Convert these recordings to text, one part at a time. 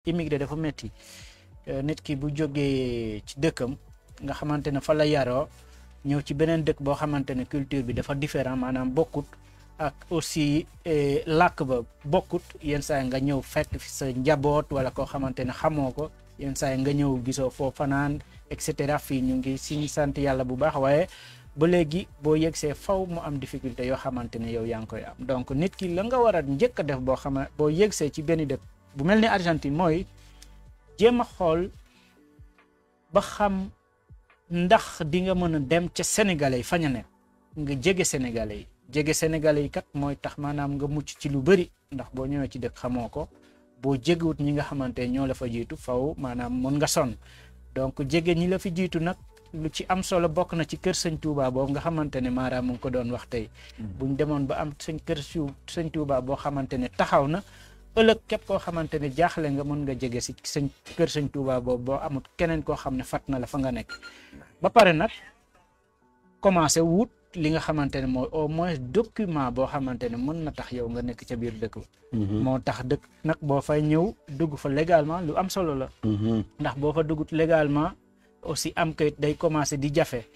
immigré dafa metti nit ki bu jógee ci dëkkam nga xamante ne fa la yaroo ñëw ci beneen dëkk boo xamante ne culture bi dafa différent maanaam bokkut ak aussi làkk ba bokkut yenn saa nga ñëw fekk fi sa njaboot wala koo xamante ne xamoo ko yenn saa nga ñëw gisoo foo fanaan et cetera fii ñu ngi si sant yàlla bu baax waaye ba léegi boo yegsee faw mu am difficulté yoo xamante ne yow yaa ngi koy am donc nit ki la nga war a njëkk a def boo yegsee ci benn dëkk bu mel ni Argentine mooy jéem a xool ba xam ndax di nga mën a dem ca sénégalais yi fañ a nekk nga jege sénégalais yi kat mooy tax maanaam nga mucc ci lu bëri ndax boo ñëwee ci dëkk xamoo ko boo jegewut ñi nga xamante ñoo la fa jiitu faw maanaam mën nga sonn donc jege ñi la fi jiitu nag lu ci am solo bokk na ci kër sëñ Touba boobu nga xamante ne maanaam mu ngi ko doon wax tey buñ demoon ba am sëñ Touba boo xamante ne taxaw na ëllëg képp koo xamante ne jaaxle nga mën nga jege si kër sëñ Touba boobu boo amut keneen koo xam ne fat na la fa nga nekk ba pare nag commencé wut li nga xamante ne mooy au moins document boo xamante ne mën na tax yow nga nekk ca biir dëkk ba moo tax dëkk nag boo fay ñëw dugg fa légalement lu am solo la ndax boo fa duggut légalement aussi am kayit day commencé di jafe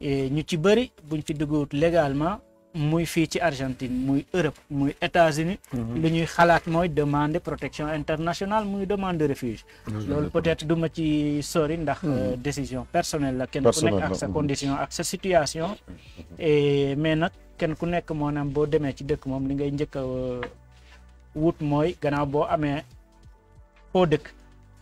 ñu ci bëri buñ fi duggut légalement muy fii ci Argentine muy Europe muy États-Unis lu ñuy xalaat mooy demander protection internationale muy demande de refuge loolu peut-être du ma ci sori ndax décision personnelle la kenn ku nekk ak sa condition ak sa situation mais nag kenn ku nekk maanaam boo demee ci dëkk moom li ngay njëkk a wut mooy gannaaw boo amee foo dëkk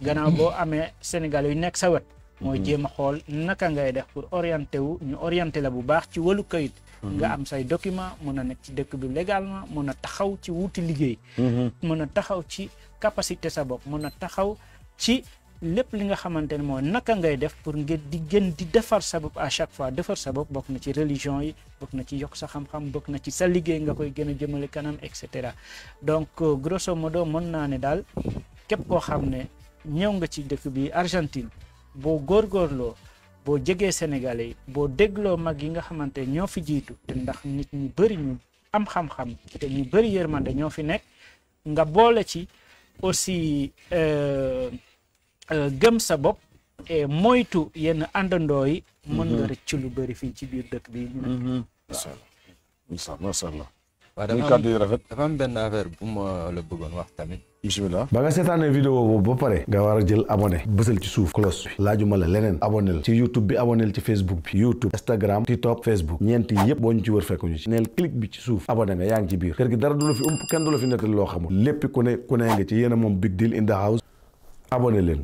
gannaaw boo amee Sénégal yu nekk sa wet mooy jéem a xool naka ngay def pour orienté wu ñu orienté la bu baax ci wàllu kayit nga am say document mën a nekk ci dëkk bi légalement mën a taxaw ci wuti liggéey mën a taxaw ci capacité sa bopp mën a taxaw ci lépp li nga xamante ne mooy naka ngay def pour ngeen di gën di defar sa bopp à chaque fois defar sa bopp bokk na ci religion yi bokk na ci yokk sa xam-xam bokk na ci sa liggéey nga koy gën a jëmale kanam et cetera donc grosso modo mën naa ne daal képp koo xam ne ñëw nga ci dëkk bi Argentine boo góorgóorloo boo jegee Sénégalais yi boo dégloo mag yi nga xamante ñoo fi jiitu te ndax nit ñu bëri ñu am xam-xam te ñu bëri yërmande ñoo fi nekk nga boole ci aussi gëm sa bopp et moytu yenn àndandoo yi mën nga rëcc lu bëri fii ci biir dëkk bi macha allah waaw dafa am benn affaire bu ma la bëggoon wax tamit bismillah ba nga seetaanee vidéo boobu ba pare nga war a jël abonné bësal ci suuf cloche bi laajuma la leneen abonné ci YouTube bi abonné ci Facebook bi YouTube Instagram TikTok Facebook ñeenti yëpp boo ñu ci wër fekkuñu ci neel clic bi ci suuf abonné nga yaa ngi ci biir kër gi dara du la fi kenn du la fi nettali loo xamul lépp ku ne nga ci yéen a moom Big Deal in the house abonné leen